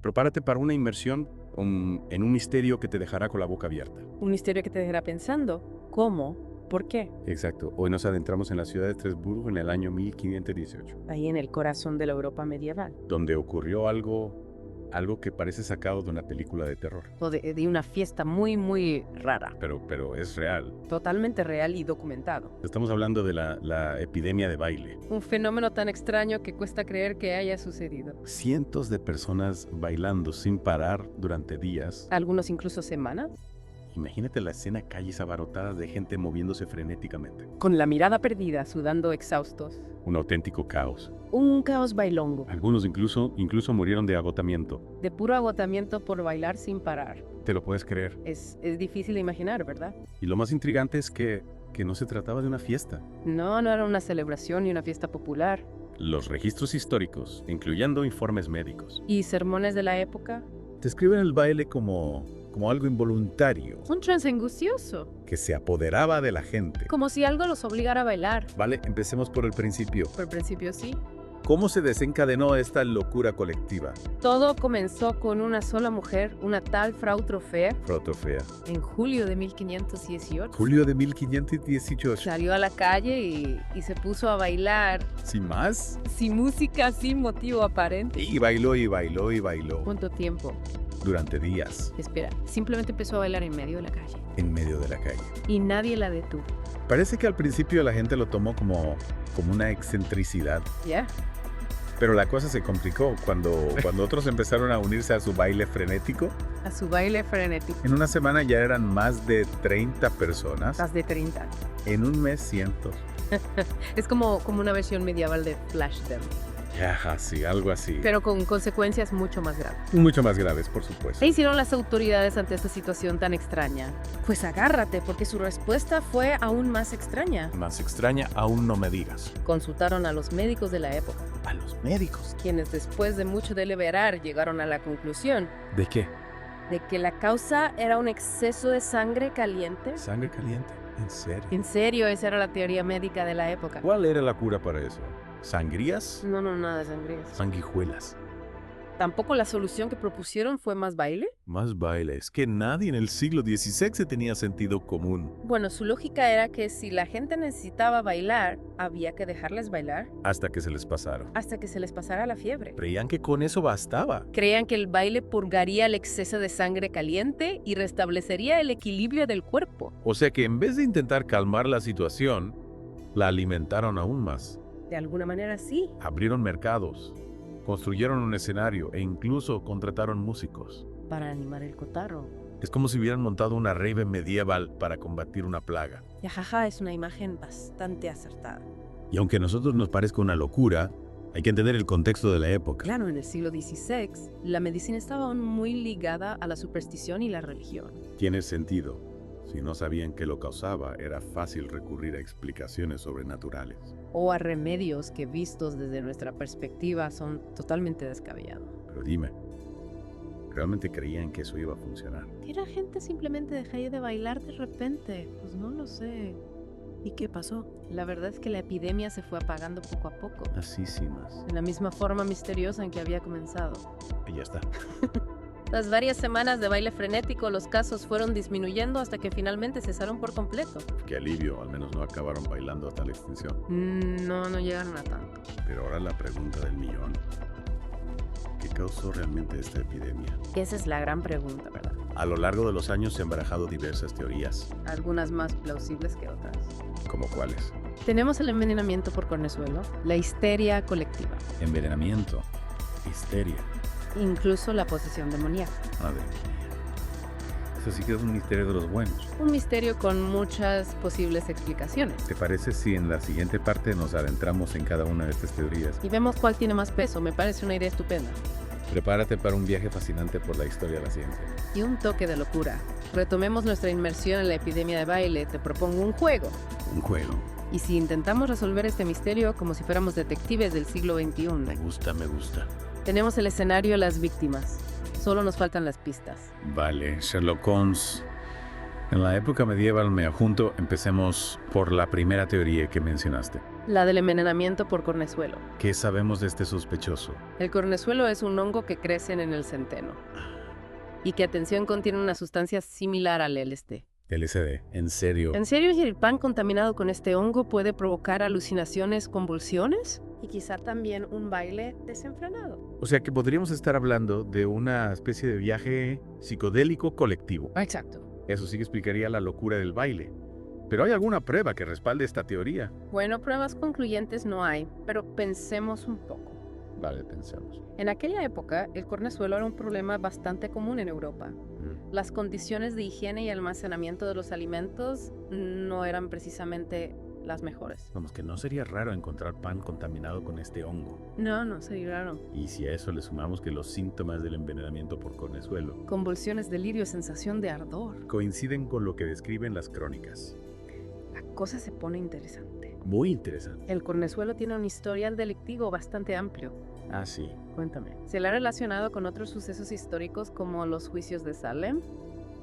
Prepárate para una inmersión en un misterio que te dejará con la boca abierta. Un misterio que te dejará pensando. ¿Cómo? ¿Por qué? Exacto. Hoy nos adentramos en la ciudad de Estrasburgo en el año 1518, Ahí en el corazón de la Europa medieval. donde ocurrió algo que parece sacado de una película de terror. O de una fiesta muy, muy rara. Pero es real. Totalmente real y documentado. Estamos hablando de la epidemia de baile. Un fenómeno tan extraño que cuesta creer que haya sucedido. Cientos de personas bailando sin parar durante días. Algunos incluso semanas. Imagínate la escena, calles abarrotadas de gente moviéndose frenéticamente. Con la mirada perdida, sudando exhaustos. Un auténtico caos. Un caos bailongo. Algunos incluso murieron de agotamiento. De puro agotamiento por bailar sin parar. ¿Te lo puedes creer? Es difícil de imaginar, ¿verdad? Y lo más intrigante es que no se trataba de una fiesta. No era una celebración ni una fiesta popular. Los registros históricos, incluyendo informes médicos, ¿Y sermones de la época? Describen el baile como algo involuntario, Un trance angustioso. que se apoderaba de la gente. Como si algo los obligara a bailar. Vale, empecemos por el principio. Por el principio sí. ¿Cómo se desencadenó esta locura colectiva? Todo comenzó con una sola mujer, una tal Frau Trofea, Protofea. en julio de 1518. Julio de 1518. Salió a la calle y se puso a bailar, ¿Sin más? sin música, sin motivo aparente. Y bailó y bailó y bailó. ¿Cuánto tiempo? Durante días, Espera, simplemente empezó a bailar en medio de la calle. en medio de la calle. Y nadie la detuvo. Parece que al principio la gente lo tomó como una excentricidad. ¿Ya? Pero la cosa se complicó cuando otros empezaron a unirse a su baile frenético. A su baile frenético. En una semana ya eran más de 30 personas. Más de 30. En un mes, cientos. Es como una versión medieval de Flashdance, Ya, sí, algo así. pero con consecuencias mucho más graves. Mucho más graves, por supuesto. ¿Qué hicieron las autoridades ante esta situación tan extraña? Pues agárrate, porque su respuesta fue aún más extraña. más extraña, aún no me digas. Consultaron a los médicos de la época, A los médicos. quienes después de mucho deliberar llegaron a la conclusión ¿De qué? de que la causa era un exceso de sangre caliente. Sangre caliente. ¿En serio? En serio, esa era la teoría médica de la época. ¿Cuál era la cura para eso? ¿Sangrías? No, nada de sangre. Sanguijuelas. Tampoco la solución que propusieron fue más baile. Más baile. Es que nadie en el siglo XVI tenía sentido común. Bueno, su lógica era que si la gente necesitaba bailar, había que dejarles bailar Hasta que se les pasaron. hasta que se les pasara la fiebre. Creían que con eso bastaba. Creían que el baile purgaría el exceso de sangre caliente y restablecería el equilibrio del cuerpo. O sea que en vez de intentar calmar la situación, la alimentaron aún más. De alguna manera sí. Abrieron mercados, construyeron un escenario e incluso contrataron músicos. Para animar el cotarro. Es como si hubieran montado una rave medieval para combatir una plaga. Y jaja, es una imagen bastante acertada. Y aunque a nosotros nos parezca una locura, hay que entender el contexto de la época. Claro, en el siglo XVI, la medicina estaba aún muy ligada a la superstición y la religión. Tiene sentido. Si no sabían qué lo causaba, era fácil recurrir a explicaciones sobrenaturales. O a remedios que vistos desde nuestra perspectiva son totalmente descabellados. Pero dime, ¿realmente creían que eso iba a funcionar? ¿Que la gente simplemente dejaría de bailar de repente? Pues no lo sé. ¿Y qué pasó? La verdad es que la epidemia se fue apagando poco a poco, Así sin más. de la misma forma misteriosa en que había comenzado. Y ya está. Tras varias semanas de baile frenético, los casos fueron disminuyendo hasta que finalmente cesaron por completo. Qué alivio, al menos no acabaron bailando hasta la extinción. No llegaron a tanto. Pero ahora la pregunta del millón. ¿Qué causó realmente esta epidemia? Esa es la gran pregunta, ¿verdad? A lo largo de los años se han barajado diversas teorías. Algunas más plausibles que otras. ¿Como cuáles? Tenemos el envenenamiento por cornezuelo, la histeria colectiva, Envenenamiento, histeria. incluso la posesión demoníaca. Madre mía. Eso sí que es un misterio de los buenos. Un misterio con muchas posibles explicaciones. ¿Te parece si en la siguiente parte nos adentramos en cada una de estas teorías? Y vemos cuál tiene más peso, me parece una idea estupenda. Prepárate para un viaje fascinante por la historia de la ciencia. Y un toque de locura. Retomemos nuestra inmersión en la epidemia de baile, te propongo un juego. Un juego. Y si intentamos resolver este misterio como si fuéramos detectives del siglo XXI. Me gusta, me gusta. Tenemos el escenario, las víctimas. Solo nos faltan las pistas. Vale, Sherlock Holmes. En la época medieval me adjunto, empecemos por la primera teoría que mencionaste. La del envenenamiento por cornezuelo. ¿Qué sabemos de este sospechoso? El cornezuelo es un hongo que crece en el centeno. Y que, atención, contiene una sustancia similar al LSD. LSD, ¿en serio? ¿En serio el pan contaminado con este hongo puede provocar alucinaciones, convulsiones? Y quizá también un baile desenfrenado. O sea que podríamos estar hablando de una especie de viaje psicodélico colectivo. Exacto. Eso sí que explicaría la locura del baile. Pero ¿hay alguna prueba que respalde esta teoría? Bueno, pruebas concluyentes no hay, pero pensemos un poco. Vale, pensemos. En aquella época, el cornezuelo era un problema bastante común en Europa. Las condiciones de higiene y almacenamiento de los alimentos no eran precisamente las mejores. Vamos, que no sería raro encontrar pan contaminado con este hongo. No sería raro. Y si a eso le sumamos que los síntomas del envenenamiento por cornezuelo Convulsiones, delirio, sensación de ardor. coinciden con lo que describen las crónicas. La cosa se pone interesante. Muy interesante. El cornezuelo tiene un historial delictivo bastante amplio. Ah, sí. Cuéntame. Se le ha relacionado con otros sucesos históricos como los juicios de Salem,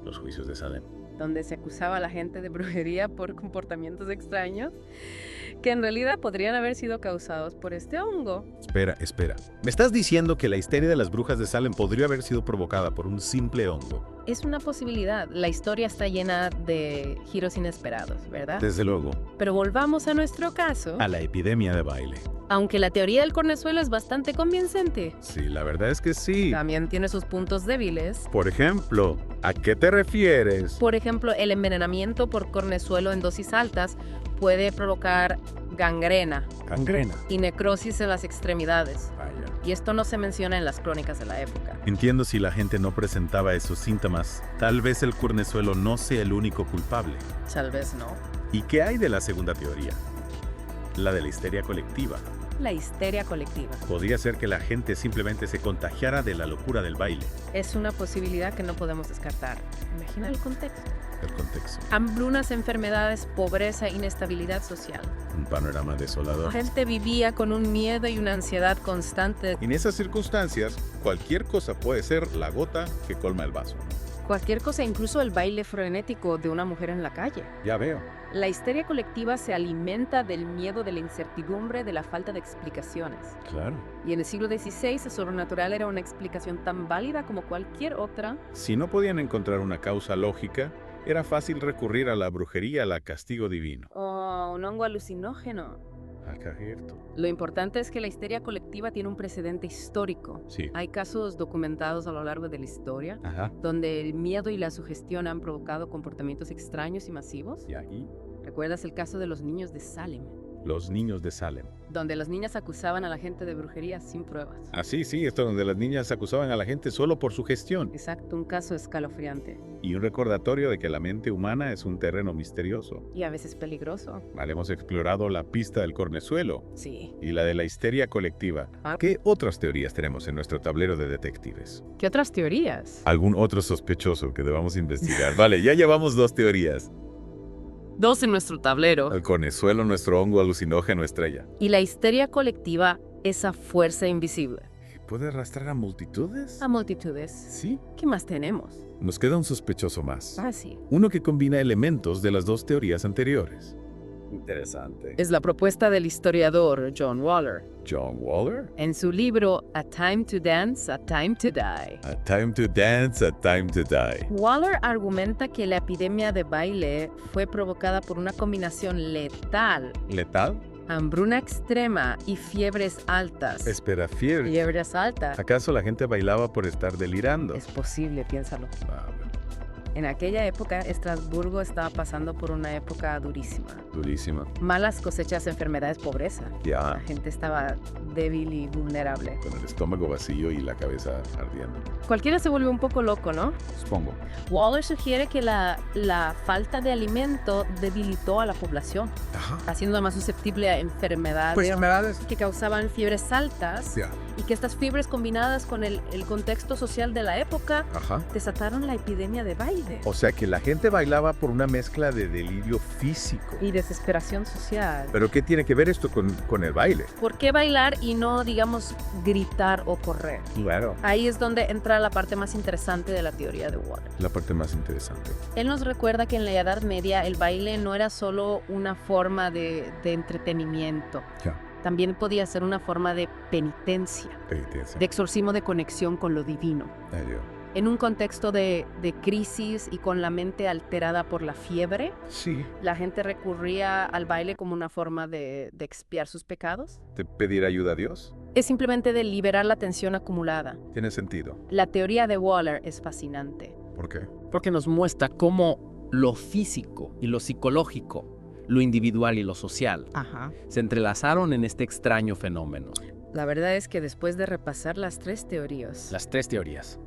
Los juicios de Salem. donde se acusaba a la gente de brujería por comportamientos extraños, que en realidad podrían haber sido causados por este hongo. Espera. ¿Me estás diciendo que la histeria de las brujas de Salem podría haber sido provocada por un simple hongo? Es una posibilidad. La historia está llena de giros inesperados, ¿verdad? Desde luego. Pero volvamos a nuestro caso. A la epidemia de baile. Aunque la teoría del cornezuelo es bastante convincente, Sí, la verdad es que sí. también tiene sus puntos débiles. Por ejemplo, ¿a qué te refieres? Por ejemplo, el envenenamiento por cornezuelo en dosis altas puede provocar gangrena Gangrena. y necrosis en las extremidades. Vaya. Y esto no se menciona en las crónicas de la época. Entiendo si la gente no presentaba esos síntomas. Tal vez el cornezuelo no sea el único culpable. Tal vez no. ¿Y qué hay de la segunda teoría? La de la histeria colectiva. La histeria colectiva. Podría ser que la gente simplemente se contagiara de la locura del baile. Es una posibilidad que no podemos descartar. Imagina el contexto. El contexto. Hambrunas, enfermedades, pobreza, inestabilidad social. Un panorama La desolador. gente vivía con un miedo y una ansiedad constante. En esas circunstancias, cualquier cosa puede ser la gota que colma el vaso. Cualquier cosa, incluso el baile frenético de una mujer en la calle. Ya veo. La histeria colectiva se alimenta del miedo, de la incertidumbre, de la falta de explicaciones. Claro. Y en el siglo XVI, el sobrenatural era una explicación tan válida como cualquier otra. Si no podían encontrar una causa lógica, era fácil recurrir a la brujería, al castigo divino. O un hongo alucinógeno. Acá cierto. Lo importante es que la histeria colectiva tiene un precedente histórico. Sí. Hay casos documentados a lo largo de la historia Ajá. donde el miedo y la sugestión han provocado comportamientos extraños y masivos. Y ahí, ¿Recuerdas el caso de los niños de Salem? los niños de Salem. Donde las niñas acusaban a la gente de brujería sin pruebas. Ah, sí, esto donde las niñas acusaban a la gente solo por su gestión. Exacto, un caso escalofriante Y un recordatorio de que la mente humana es un terreno misterioso. y a veces peligroso. Vale, hemos explorado la pista del cornezuelo Sí. y la de la histeria colectiva. Ah. ¿Qué otras teorías tenemos en nuestro tablero de detectives? ¿Qué otras teorías? ¿Algún otro sospechoso que debamos investigar? Vale, ya llevamos 2 teorías. 2 en nuestro tablero. El cornezuelo, nuestro hongo alucinógeno estrella. Y la histeria colectiva, esa fuerza invisible. ¿Puede arrastrar a multitudes? A multitudes. Sí. ¿Qué más tenemos? Nos queda un sospechoso más. Ah, sí. Uno que combina elementos de las 2 teorías anteriores. Interesante. Es la propuesta del historiador John Waller. John Waller? En su libro A Time to Dance, A Time to Die. A time to dance, a time to die. Waller argumenta que la epidemia de baile fue provocada por una combinación letal, ¿Letal? hambruna extrema y fiebres altas. Espera, fiebre. Fiebres altas. ¿Acaso la gente bailaba por estar delirando? Es posible, piénsalo. Ah, bueno, En aquella época, Estrasburgo estaba pasando por una época durísima. durísima. Malas cosechas, enfermedades, pobreza. La Ya, gente estaba débil y vulnerable. con el estómago vacío y la cabeza ardiendo. Cualquiera se vuelve un poco loco, ¿no? Supongo. Waller sugiere que la falta de alimento debilitó a la población, Ajá. haciendo más susceptible a enfermedades Pues enfermedades. que causaban fiebres altas Ya. y que estas fiebres combinadas con el contexto social de la época Ajá. desataron la epidemia de baile O sea que la gente bailaba por una mezcla de delirio físico. y desesperación social. ¿Pero qué tiene que ver esto con el baile? ¿Por qué bailar y no, digamos, gritar o correr? Claro. Ahí es donde entra la parte más interesante de la teoría de Waller. La parte más interesante. Él nos recuerda que en la Edad Media el baile no era solo una forma de entretenimiento. Ya. También podía ser una forma de penitencia, Penitencia. de exorcismo de conexión con lo divino. Ay, Dios. En un contexto de crisis y con la mente alterada por la fiebre, Sí. la gente recurría al baile como una forma de expiar sus pecados. ¿De pedir ayuda a Dios? Es simplemente de liberar la tensión acumulada. Tiene sentido. La teoría de Waller es fascinante. ¿Por qué? Porque nos muestra cómo lo físico y lo psicológico, lo individual y lo social, se entrelazaron en este extraño fenómeno. La verdad es que después de repasar las tres teorías, Las tres teorías.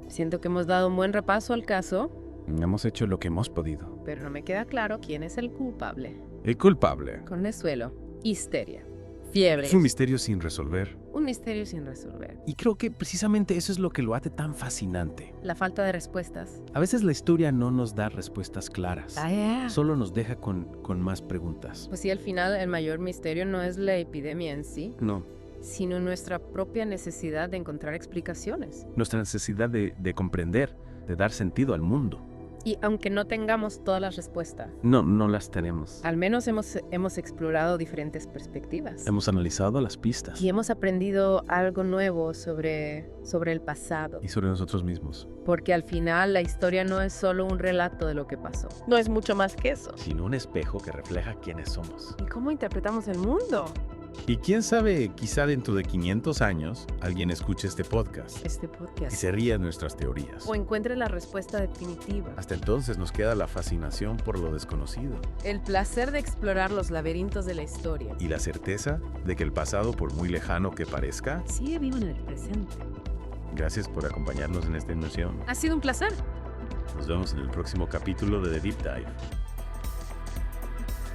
siento que hemos dado un buen repaso al caso, Hemos hecho lo que hemos podido. pero no me queda claro quién es el culpable. El culpable. Cornezuelo, histeria, fiebre, Es un misterio sin resolver. un misterio sin resolver, Y creo que precisamente eso es lo que lo hace tan fascinante. la falta de respuestas. A veces la historia no nos da respuestas claras. Ah, Solo nos deja con más preguntas. Pues sí, al final el mayor misterio no es la epidemia en sí, No, sino nuestra propia necesidad de encontrar explicaciones. nuestra necesidad de comprender, de dar sentido al mundo. Y aunque no tengamos todas las respuestas, No las tenemos. al menos hemos explorado diferentes perspectivas. Hemos analizado las pistas. Y hemos aprendido algo nuevo sobre el pasado. Y sobre nosotros mismos. Porque al final la historia no es solo un relato de lo que pasó. No es mucho más que eso. Sino un espejo que refleja quiénes somos. ¿Y cómo interpretamos el mundo? Y quién sabe, quizá dentro de 500 años, alguien escuche este podcast Este y podcast. se ría de nuestras teorías. O encuentre la respuesta definitiva. Hasta entonces nos queda la fascinación por lo desconocido El placer de explorar los laberintos de la historia. y la certeza de que el pasado, por muy lejano que parezca, Sigue vivo en el presente. gracias por acompañarnos en esta inmersión. Ha sido un placer. Nos vemos en el próximo capítulo de The Deep Dive.